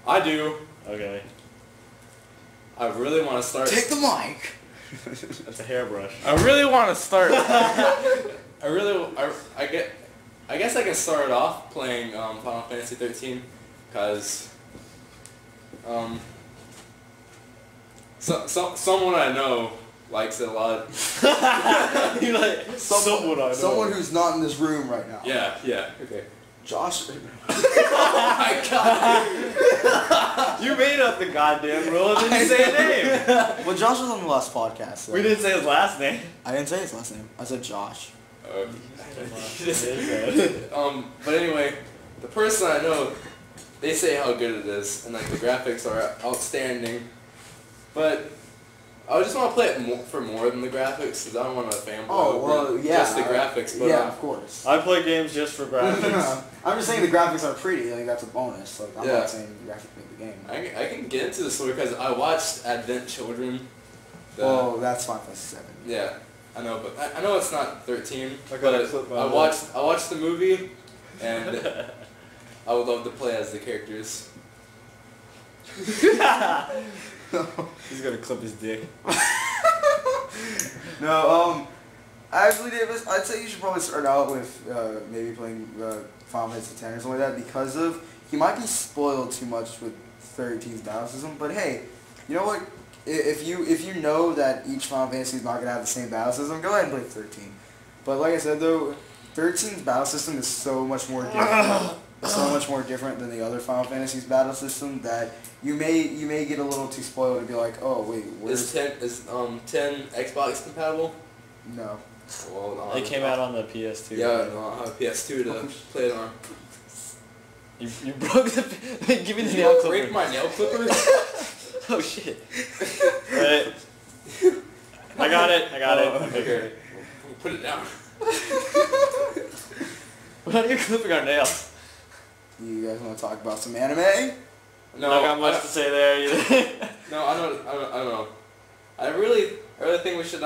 I do. Okay. I really want to start. Take the mic. That's a hairbrush. I really want to start. I guess I can start off playing Final Fantasy 13 because someone I know likes it a lot. You like someone I know. Someone who's not in this room right now. Yeah. Okay. Josh. Oh my god. You made up the goddamn rule and didn't say a name. Well, Josh was on the last podcast. So. We didn't say his last name. I didn't say his last name. I said Josh. But anyway, the person I know, they say how good it is, and like the graphics are outstanding. But I just want to play it for more than the graphics, because I don't want to fanboy over just the graphics. But, yeah, of course. I play games just for graphics. I'm just saying the graphics are pretty. Like that's a bonus. Like I'm not saying the graphics make the game. I can get into the story because I watched Advent Children. Oh, that's Final Fantasy 7. Yeah, I know, but I know it's not 13. But I watched the movie, and I would love to play as the characters. He's gonna clip his dick. No, actually, Davis, I'd say you should probably start out with maybe playing Final Fantasy 10 or something like that because he might be spoiled too much with 13's battle system. But hey, you know what? If you know that each Final Fantasy is not gonna have the same battle system, go ahead and play 13. But like I said though, 13's battle system is so much more different. So much more different than the other Final Fantasy's battle system that you may get a little too spoiled and be like, oh wait, is 10 Xbox compatible? No. Well, no, it came out on the PS2. Yeah, no, I have a PS2 to play it on. You broke the. Give me the nail clipper. Break my nail clipper. Oh shit. Alright. I got it. Okay. Put it down. What are you clipping our nails? You guys want to talk about some anime? No, not got much to say there either. No, I don't know. I really think we should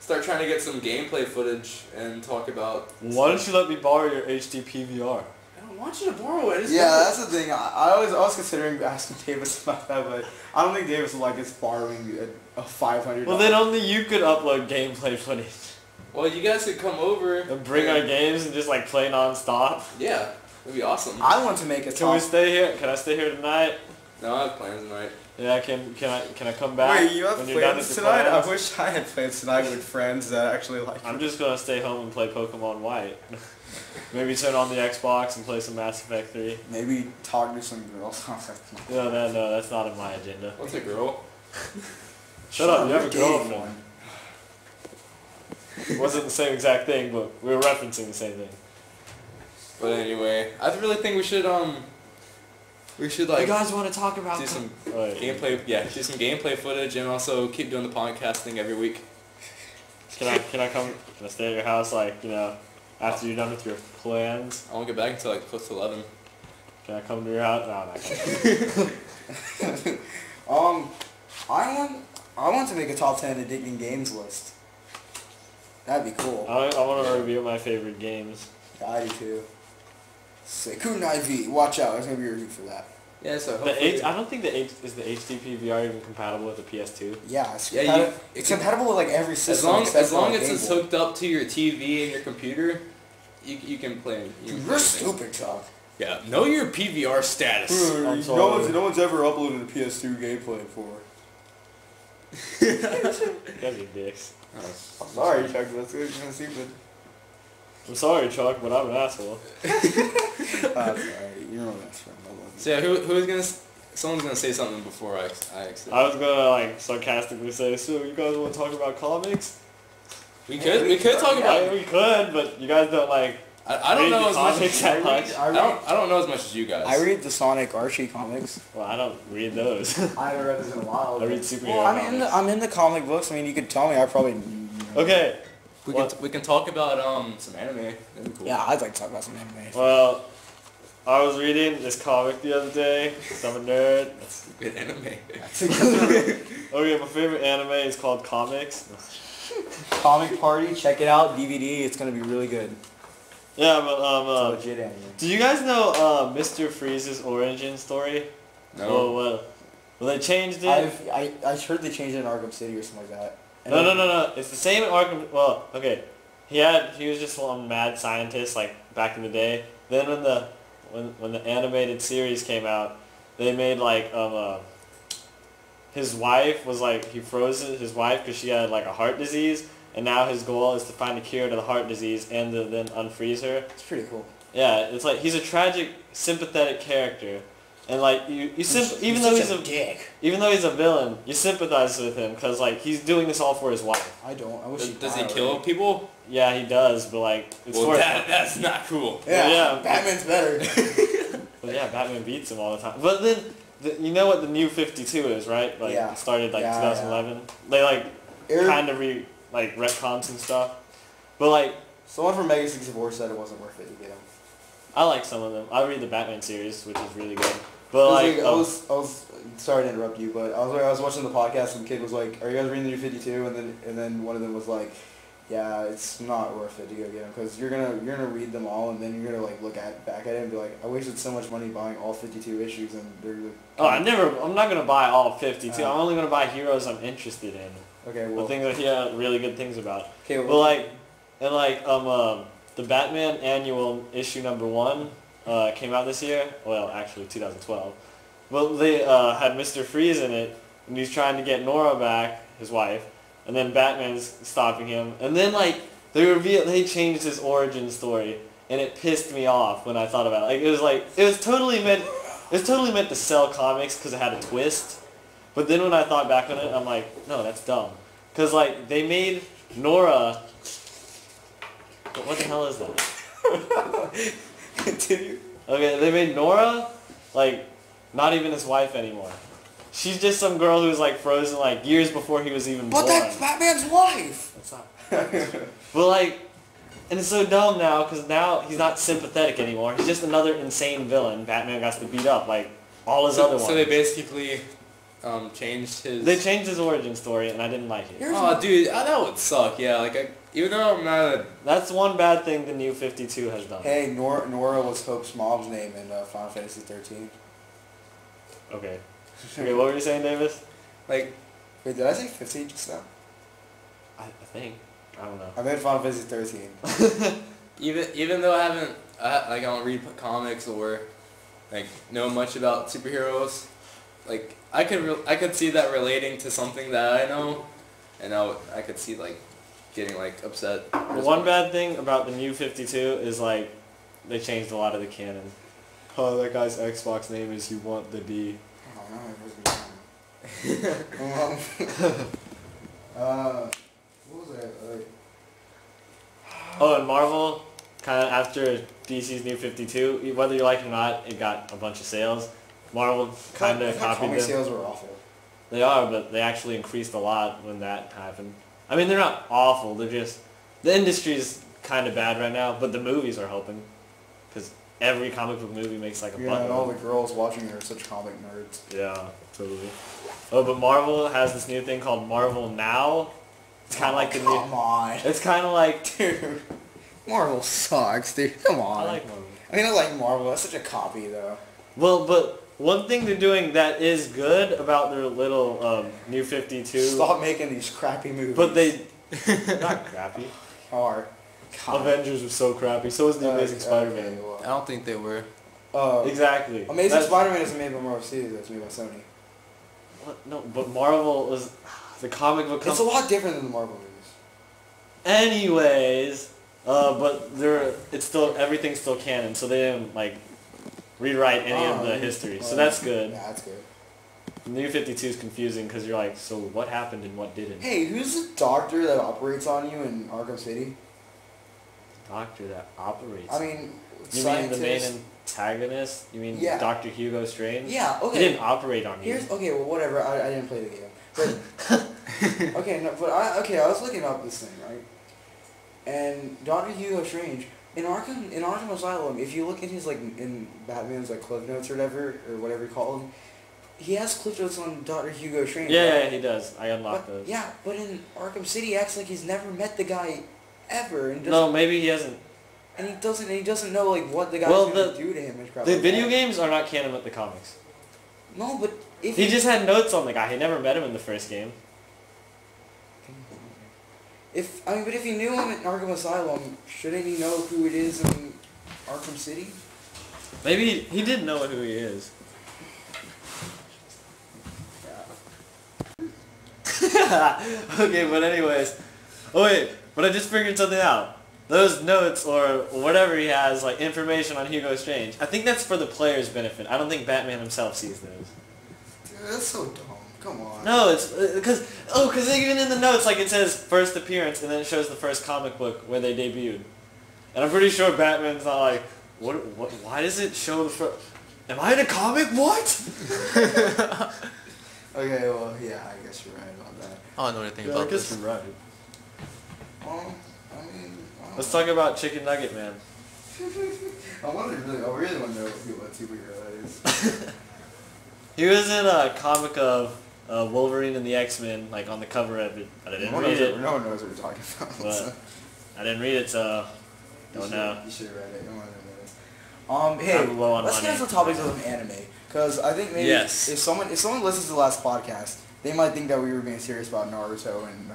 start trying to get some gameplay footage and talk about. Why don't you let me borrow your HD PVR? I don't want you to borrow it. Yeah, that's the thing. I was considering asking Davis about that, but I don't think Davis will like us borrowing a $500. Well, then only you could upload gameplay footage. Well, you guys could come over and bring our games and just like play non-stop. Yeah. That'd be awesome. I want to make a Can we stay here? Can I stay here tonight? No, I have plans tonight. Yeah, can I come back? Wait, you have when plans tonight? I wish I had plans tonight with friends that actually like I'm just gonna stay home and play Pokemon White. Maybe turn on the Xbox and play some Mass Effect 3. Maybe talk to some girls. No, that's not on my agenda. What's a girl? Shut up, you have a girlfriend. It wasn't the same exact thing, but we were referencing the same thing. But anyway, I really think we should like. You guys want to talk about do some gameplay? Yeah, do some gameplay footage and also keep doing the podcasting every week. Can I come? Can I stay at your house after you're done with your plans? I won't get back until like close to 11. Can I come to your house? No, I'm not. I want to make a top 10 addicting games list. That'd be cool. I want to review my favorite games. Yeah, I do too. Seikun IV. Watch out, there's gonna be a review for that. Yeah, so I don't think is the HD PVR even compatible with the PS2. Yeah, it's compatible with like every system. As long as it's hooked up to your TV and your computer, you can play. You're stupid, Chuck. Yeah, know your PVR status. No one's ever uploaded a PS2 gameplay before. Gotta be dicks. I'm sorry, Chuck, that's kind of stupid. I'm sorry, Chuck, but I'm an asshole. That's alright. You're not an asshole. So yeah, who's gonna? Someone's gonna say something before I exit. I was gonna like sarcastically say, so you guys want to talk about comics? We could talk about it. We could, but you guys don't like. I don't know as much as that much. I don't know as much as you guys. I read the Sonic Archie comics. Well, I don't read those. I haven't read those in a while. I read superhero Well, I'm in the comic books. I mean, you could tell me. I probably. Okay. We can talk about some anime. That'd be cool. Yeah, I'd like to talk about some anime. Well, I was reading this comic the other day. I'm a nerd. That's a good anime. Okay, my favorite anime is called Comics. Comic Party, check it out. DVD. It's gonna be really good. Yeah, but It's a legit anime. do you guys know Mr. Freeze's origin story? No. Well, they changed it. I heard they changed it in Arkham City or something like that. No. It's the same in Arkham. Well, okay. He was just one mad scientist like back in the day. Then when the animated series came out, they made like his wife was like he froze his wife because she had like a heart disease, and now his goal is to find a cure to the heart disease and to then unfreeze her. It's pretty cool. Yeah, it's like he's a tragic, sympathetic character. And like even though he's a dick, even though he's a villain, you sympathize with him because like he's doing this all for his wife. I don't. I wish he Does he kill people? Yeah, he does, but like it's Well, for that's not cool. Yeah, Batman's better. But yeah, Batman beats him all the time. But then you know what the new 52 is, right? Like Yeah. it started like Yeah, 2011. They like kind of retcons and stuff. But like Someone from Mega 64 said it wasn't worth it to get him. I like some of them. I read the Batman series, which is really good. But like I was sorry to interrupt you, but I was watching the podcast and the kid was like, "Are you guys reading the new 52?" And then one of them was like, "Yeah, it's not worth it to go get them because you're gonna read them all and then you're gonna like look back at it and be like, I wasted so much money buying all 52 issues and they're like." I'm not gonna buy all 52. I'm only gonna buy heroes I'm interested in. Okay, well. The things I hear really good things about. Okay, well. But like, and the Batman annual issue #1 came out this year. Well, actually 2012. Well, they had Mr. Freeze in it, and he's trying to get Nora back, his wife, and then Batman's stopping him. And then like they changed his origin story, and it pissed me off when I thought about it. It was totally meant to sell comics because it had a twist. But then when I thought back on it, I'm like, no, that's dumb. Because like they made Nora. What the hell is that? Continue. Okay, they made Nora, like, not even his wife anymore. She's just some girl who was, like, frozen, like, years before he was even born. But that's Batman's wife! That's not... But, like, and it's so dumb now, because now he's not sympathetic anymore. He's just another insane villain Batman got to beat up, like, all his other ones. So they basically changed his... They changed his origin story, and I didn't like it. Oh, dude, that would suck, yeah, like, even though I'm not a... That's one bad thing the new 52 has done. Hey, Nora was Hope's mom's name in Final Fantasy 13. Okay. Okay, what were you saying, Davis? Like... Wait, did I say 15 just now? I think. I don't know. I meant Final Fantasy 13. Even though I don't read comics or like know much about superheroes, like I could see that relating to something that I know, and I could see like getting like upset. One bad thing about the new 52 is like they changed a lot of the canon. Oh, that guy's Xbox name is You Want the D. Oh no, it wasn't. What was that? Oh, and Marvel, kind of after DC's new 52, whether you like it or not, it got a bunch of sales. Marvel kind of copied them. Sales were awful. They are, but they actually increased a lot when that happened. I mean, they're not awful. They're just the industry's kind of bad right now, but the movies are helping because every comic book movie makes like a buck. And all the girls watching are such comic nerds. Yeah, totally. Oh, but Marvel has this new thing called Marvel Now. It's kind of like the new... Come on. It's kind of like... Dude, Marvel sucks, dude. Come on. I like Marvel. I mean, I like Marvel. That's such a copy, though. Well, but one thing they're doing that is good about their little New 52... Stop making these crappy movies. But they... not crappy. Are. Avengers was so crappy. So was the Amazing Spider-Man. Okay, well. I don't think they were. Exactly. Amazing Spider-Man isn't made by Marvel Studios. It's made by Sony. What? No, but Marvel was... The comic book... It's a lot different than the Marvel movies. Anyways, but everything's still canon, so they didn't like rewrite any of the history. So that's good. Yeah, that's good. The New 52 is confusing because you're like, so what happened and what didn't? Hey, who's the doctor that operates on you in Arkham City? Doctor that operates. I mean, you mean the main antagonist? You mean Dr. Hugo Strange? Yeah. Okay. He didn't operate on you. Okay. Well, whatever. I didn't play the game, but okay. No, but I was looking up this thing, right? And Dr. Hugo Strange in Arkham Asylum, if you look at his in Batman's cliff notes or whatever you call them, he has cliff notes on Dr. Hugo Strange. Yeah, yeah, he does. I unlocked those. Yeah, but in Arkham City, he acts like he's never met the guy ever, and no, maybe he hasn't. And he doesn't know what the guy's gonna do to him and crap. The video games are not canon with the comics. No, but if he just had notes on the guy, he never met him in the first game. But if he knew him in Arkham Asylum, shouldn't he know who it is in Arkham City? Maybe he didn't know who he is. Okay, but anyways. Oh wait, but I just figured something out. Those notes or whatever he has, information on Hugo Strange, I think that's for the player's benefit. I don't think Batman himself sees those. Dude, that's so dumb. Come on. No, it's because even in the notes, it says first appearance, and then it shows the first comic book where they debuted. And I'm pretty sure Batman's not like, what? Why does it show the first? Am I in a comic? What? Okay, well, yeah, I guess you're right about that. I don't know anything about this. I guess you're right. Let's Let's talk about Chicken Nugget Man. I really want to know what superhero that is. He was in a comic of Wolverine and the X-Men, on the cover of it, but I didn't read it. No one knows what you're talking about. But I didn't read it, so don't know. You should have read it. No one knows. Hey, let's get into the topics of an anime, because I think maybe if someone listens to the last podcast, they might think that we were being serious about Naruto and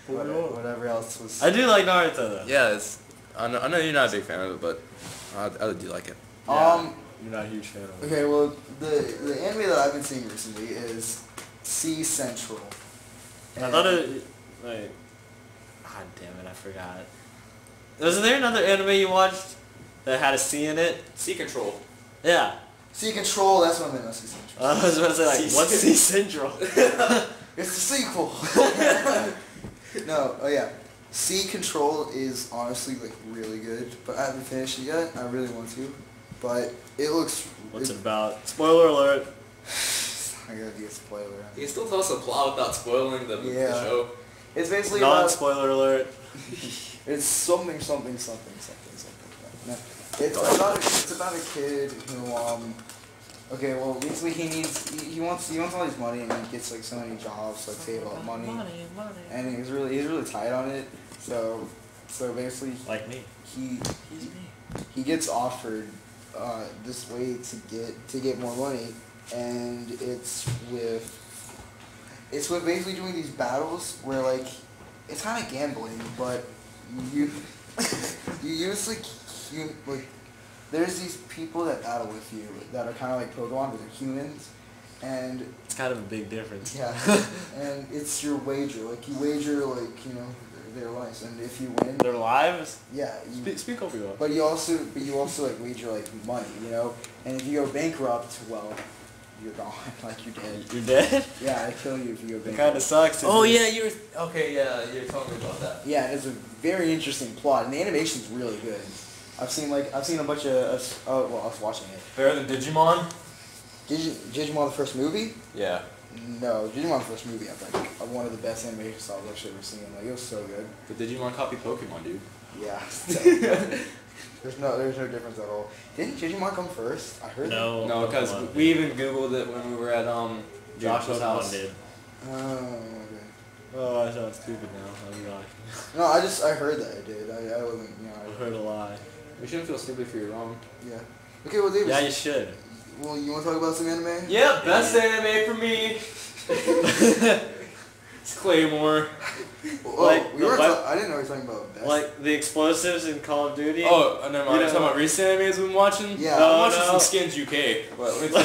whatever else was. I do like Naruto though. Yeah, I know you're not a big fan of it, but I do like it. Yeah, you're not a huge fan of it. Okay, well, the anime that I've been seeing recently is C Central. I thought it, God damn it, I forgot. Wasn't there another anime you watched that had a C in it? C Control. Yeah. C Control, that's what I meant, not C Central. I was about to say, what's C Central? It's the sequel. No, oh yeah. C Control is honestly really good, but I haven't finished it yet. I really want to, but it looks. What's it about? Spoiler alert. I gotta be a spoiler. You can still tell us the plot without spoiling the show. It's basically non-spoiler alert. It's something. No, it's about a kid who okay, well, basically he wants all his money, and he gets so many jobs to save up money, and he's really tight on it. So basically, like me, he gets offered this way to get more money, and it's with basically doing these battles where it's kind of gambling, but you use there's these people that battle with you that are kind of like Pokemon, but they're humans, and it's kind of a big difference. Yeah, and it's your wager. You wager their lives, and if you win, their lives. Yeah. Speak over your. But you also wager money, and if you go bankrupt, well, you're gone. You're dead. You're dead? Yeah, I kill you if you go bankrupt. It kind of sucks. Oh yeah, you're talking about that. Yeah, it's a very interesting plot, and the animation's really good. I've seen a bunch of I was watching it. Better than Digimon? Digimon the first movie? Yeah. No, Digimon the first movie I think one of the best animation styles I've ever seen. It was so good. The Digimon copy Pokemon, dude. Yeah. There's no difference at all. Didn't Digimon come first? I heard No, because we even Googled it when we were at Josh's house. Did. Oh, okay. Oh, I sound stupid now. I'm not. No, I heard that it did. I wasn't, I heard a lie. We shouldn't feel stupid if you're wrong. Yeah. Okay, well, David. Yeah, you should. Well, you want to talk about some anime? Yeah, best anime for me. It's Claymore. Oh, I didn't know we were talking about best. The explosives in Call of Duty. Oh, never mind. You're talking about recent animes we've been watching? Yeah. I'm watching some Skins UK. But let me tell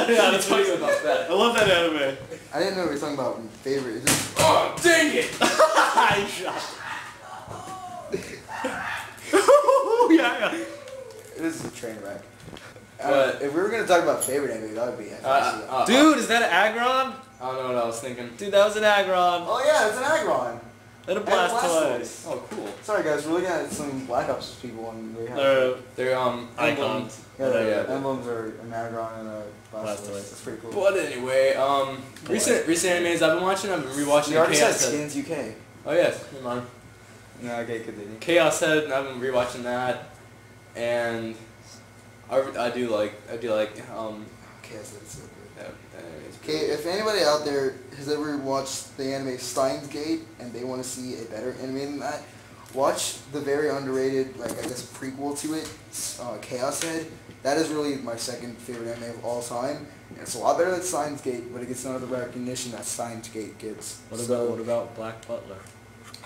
you, yeah, let's tell you about that. I love that anime. I didn't know we were talking about favorite. Oh, dang it! I shot. Oh yeah. This is a train wreck. If we were gonna talk about favorite anime, that would be it. Dude, is that an Aggron? I don't know what I was thinking. Dude, that was an Aggron. Oh yeah, it's an Aggron. And a Blastoise. Oh, cool. Sorry guys, we're looking at some Black Ops people and they have They're icons. Yeah, their emblems are an Aggron and a Blastoise. It's pretty cool. But anyway, recent animes I've been watching. I've been rewatching. You already said Skins UK. Oh yes, come on. No, okay, continue. Chaos Head, and I've been rewatching that, and I do like Chaos Head's so good. Okay, if anybody out there has ever watched the anime Steins Gate and they want to see a better anime than that, watch the very underrated, like I guess prequel to it, Chaos Head. That is really my second favorite anime of all time. And it's a lot better than Steins Gate, but it gets none of the recognition that Steins Gate gets. What about Black Butler?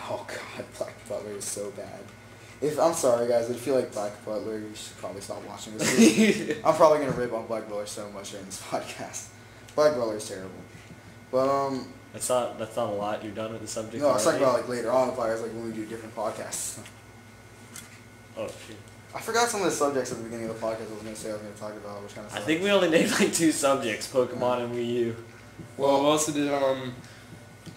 Oh god, Black Butler is so bad. I'm sorry guys, if you like Black Butler, you should probably stop watching this. I'm probably gonna rip on Black Butler so much during this podcast. Black Butler is terrible. But that's not a lot. You're done with the subject. No, I was talking about like later on in the podcast, like when we do different podcasts. Oh shoot. I forgot some of the subjects at the beginning of the podcast I was gonna say I was gonna talk about, which kind of I think we only named like 2 subjects, Pokemon and Wii U. Well, we also did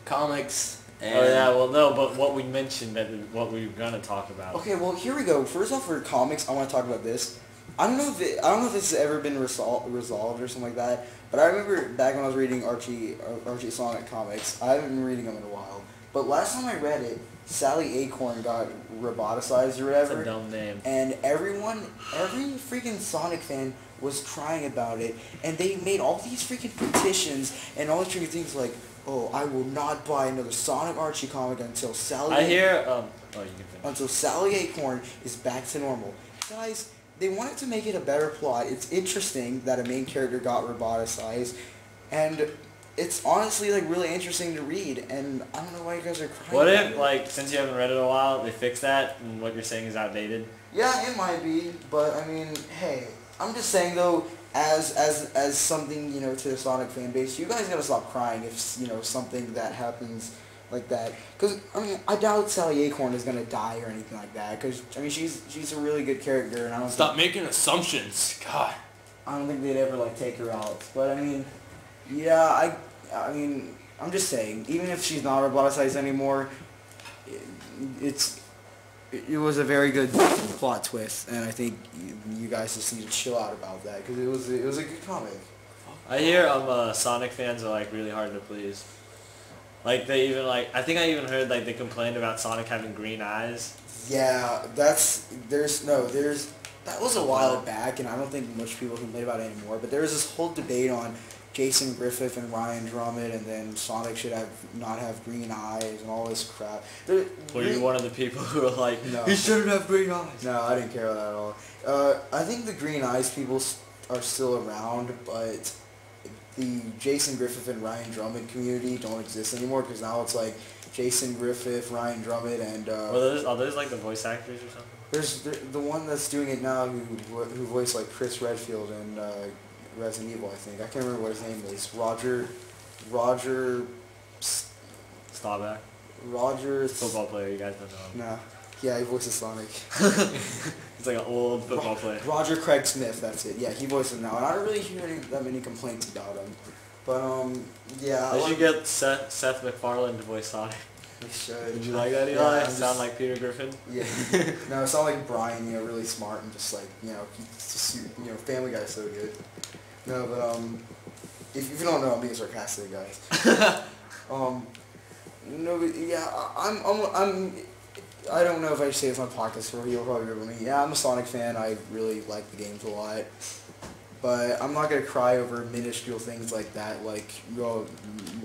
comics. And Oh yeah, well no, but what we mentioned, what we were gonna talk about. Okay, well here we go. First off, for comics, I want to talk about this. I don't know if this has ever been resolved or something like that. But I remember back when I was reading Archie Sonic comics. I haven't been reading them in a while. But last time I read it, Sally Acorn got roboticized or whatever. That's a dumb name. And every freaking Sonic fan was crying about it. And they made all these freaking petitions and all these freaking things like, oh, I will not buy another Sonic Archie comic until Sally until Sally Acorn is back to normal. Guys, they wanted to make it a better plot. It's interesting that a main character got roboticized, and it's honestly like really interesting to read. And I don't know why you guys are crying. What if like since you haven't read it in a while, they fix that and what you're saying is outdated? Yeah, it might be, but I mean, hey, I'm just saying though, as something, you know, to the Sonic fan base, you guys gotta stop crying if, you know, something that happens like that. Because, I mean, I doubt Sally Acorn is gonna die or anything like that. Because, I mean, she's a really good character, and I don't Stop making assumptions. God. I don't think they'd ever, like, take her out. But, I mean, yeah, I mean, I'm just saying, even if she's not roboticized anymore, it was a very good plot twist, and I think you guys just need to chill out about that, because it was a good comic. I hear Sonic fans are like really hard to please. Like they even like I think I even heard like they complained about Sonic having green eyes. Yeah, that was a while back, and I don't think much people complain about it anymore. But there was this whole debate on Jason Griffith and Ryan Drummond, and then Sonic should not have green eyes and all this crap. Were you one of the people who were like, no, he shouldn't have green eyes? No, I didn't care about that at all. I think the green eyes people are still around, but the Jason Griffith and Ryan Drummond community don't exist anymore, because now it's like Jason Griffith, Ryan Drummond, and are those like the voice actors or something? There's the one that's doing it now who voiced like Chris Redfield and Resident Evil, I think. I can't remember what his name is. Roger Staubach. Football player, you guys don't know him. No. Yeah, he voices Sonic. He's like an old football player. Roger Craig Smith, that's it. Yeah, he voices him now. And I don't really hear that many complaints about him. But, yeah. They should get Seth MacFarlane to voice Sonic. They should. Did you like that, Eli? Yeah, sound like Peter Griffin? Yeah. No, it sound like Brian, you know, really smart and just like, you know, Family Guy's so good. No, but, if you don't know, I'm being sarcastic, guys. No, but yeah, I don't know if I should say this on podcast, or you'll probably remember me. Yeah, I'm a Sonic fan. I really like the games a lot. But I'm not going to cry over minuscule things like that, like,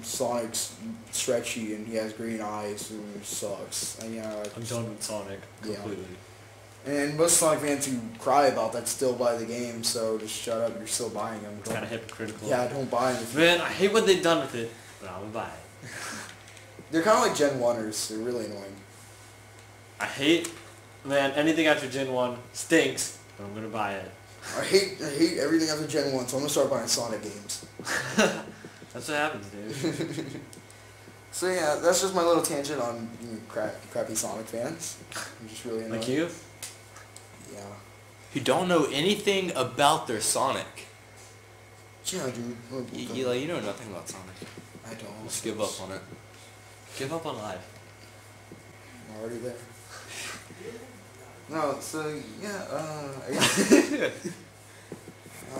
Sonic's stretchy and he has green eyes and he sucks. And, I'm done with Sonic completely. Yeah. And most Sonic fans who cry about that still buy the game, so just shut up, you're still buying them. It's kind of hypocritical. Yeah, don't buy them. Man, I hate what they've done with it, but I'm going to buy it. They're kind of like Gen 1ers. They're really annoying. I hate anything after Gen 1 stinks, but I'm going to buy it. I hate everything after Gen 1, so I'm going to start buying Sonic games. That's what happens, dude. So yeah, that's just my little tangent on crappy Sonic fans. I'm just really annoying. Like you? Yeah. who don't know anything about their Sonic. Yeah, dude. You know nothing about Sonic. I don't. Just give up on it. Give up on life. I'm already there. No, so yeah,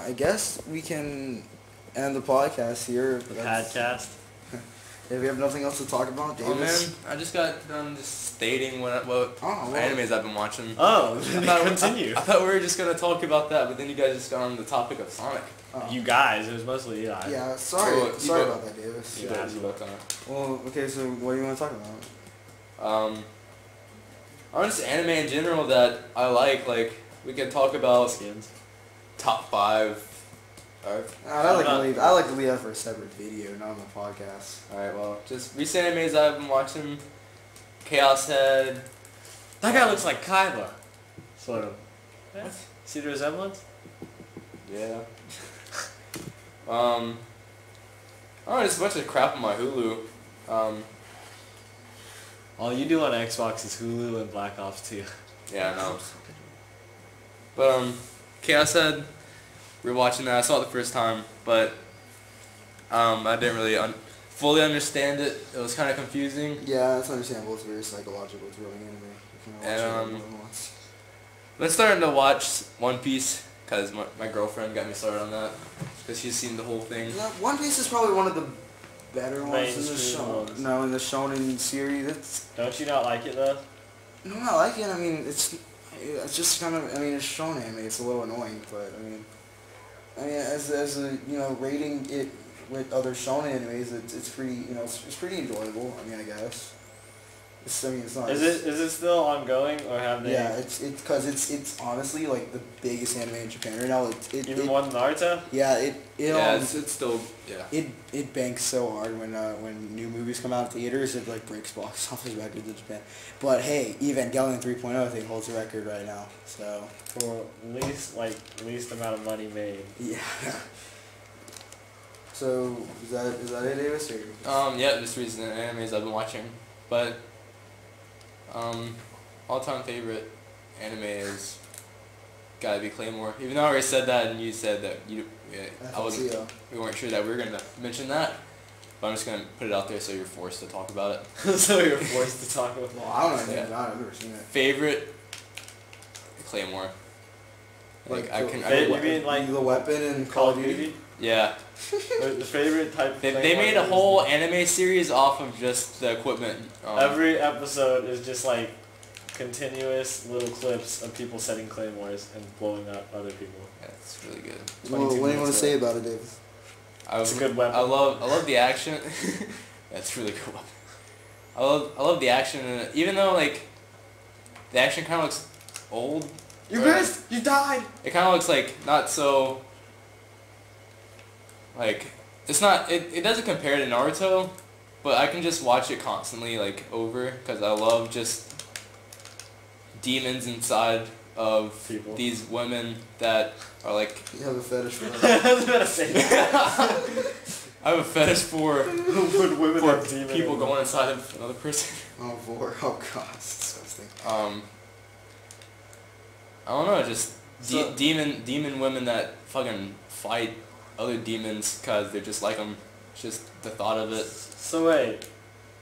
I guess we can end the podcast here. The podcast. If we have nothing else to talk about, Davis. Oh man, I just got done just stating what animes I've been watching. Oh, continue. I thought we were just gonna talk about that, but then you guys just got on the topic of Sonic. You guys, it was mostly you. Yeah, sorry about that, Davis. Well, okay, so what do you want to talk about? Just anime in general that I like we can talk about skins. Top 5. I like to leave that for a separate video, not on the podcast. Alright, well, just recent animes I've been watching. Chaos Head. That guy looks like Kaiba. Sort of. What? See the resemblance? Yeah. I don't know, just a bunch of crap on my Hulu. All you do on Xbox is Hulu and Black Ops 2. Yeah, I know. But, Chaos Head, we were watching that. I saw it the first time, but I didn't really fully understand it. It was kind of confusing. Yeah, it's understandable. It's very psychological. It's really anime. You can watch it more than once. Been starting to watch One Piece, because my girlfriend got me started on that, because she's seen the whole thing. Yeah, One Piece is probably one of the better ones in the show. No, in the shonen series. Don't you not like it though? No, I like it. I mean, it's just kind of. I mean, it's shonen anime. It's a little annoying, but I mean, as a rating it with other shonen animes, it's pretty it's pretty enjoyable. I mean, I guess. It's not. Is it still ongoing or have they? Yeah, it's because it's honestly like the biggest anime in Japan right now. Even more than Naruto. Yeah, it's still It banks so hard when new movies come out in theaters. It like breaks box office records in Japan. But hey, Evangelion 3.0 I think holds the record right now. So for least amount of money made. Yeah. So is that it, Davis? Or? Yeah, just recent animes I've been watching, but all-time favorite anime is gotta be Claymore. Even though I already said that and you said that we weren't sure that we were gonna mention that, but I'm just gonna put it out there so you're forced to talk about it. So you're forced to talk about it. Well, I don't know anything about it. I've never seen it. Favorite Claymore. You mean like the weapon in Call of Duty? Yeah. The favorite type of They made a whole anime series off of just the equipment. Every episode is just like continuous little clips of people setting claymores and blowing up other people. Yeah, it's really good. Well, what do you want to say about it, Davis? It's a good weapon. I love the action. That's really cool. I love the action in it. Even though like the action kind of looks old. You missed! You died! It kind of looks like not so. Like it's not. It doesn't compare to Naruto, but I can just watch it constantly like over because I love just demons inside of people. These women that are like. You have a fetish for I was about to say that. I have a fetish for people going inside of another person. Oh god, it's disgusting. I don't know, just demon women that fucking fight other demons because they're just like them. It's just the thought of it. So wait,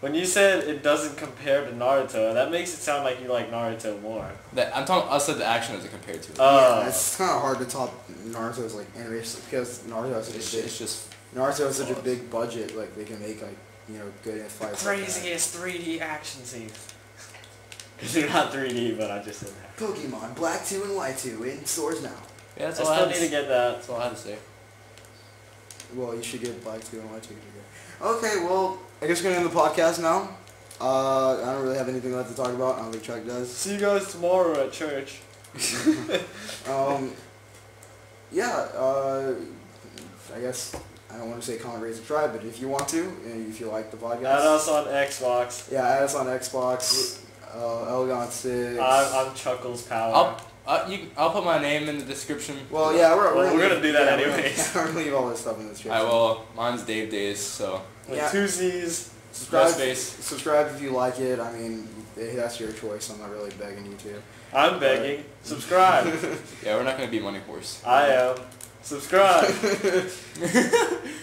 when you said it doesn't compare to Naruto, that makes it sound like you like Naruto more. I said the action doesn't compare to it. Yeah, it's kind of hard to top Naruto's like animation because Naruto has such a big budget. Like they can make like good fights. Craziest 3D action scenes. Because they're not 3D, but I just said that. Pokemon Black 2 and White 2 in stores now. Yeah, that's I all still need to get that. That's all I had to say. Well, you should get Black 2 and White 2. Okay, well, I guess we're going to end the podcast now. I don't really have anything left to talk about. I don't think Chuck does. See you guys tomorrow at church. I guess I don't want to say comment, rate, subscribe, but if you want to, and if you like the podcast. Add us on Xbox. Yeah, add us on Xbox. Elgon6. I'm ChucklesPower. I'll put my name in the description. Well, yeah, we're gonna do that anyways. We're gonna leave all this stuff in the description. Alright, well, mine's DaveDayzz, so. With 2 Z's. Subscribe if you like it. I mean, that's your choice. I'm not really begging you to. I'm begging. Subscribe. Yeah, we're not gonna be money horse. I am. Subscribe.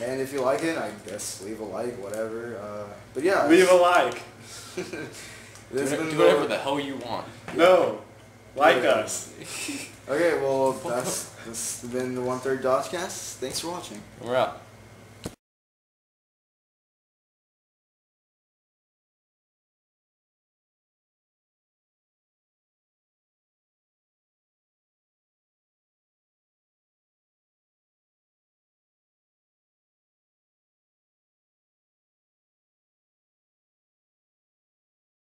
And if you like it, I guess leave a like, whatever. But yeah. Leave a like. Do whatever the hell you want. No. Like us. Okay, well, this has been the 1/3 Dodgecast. Thanks for watching. We're out.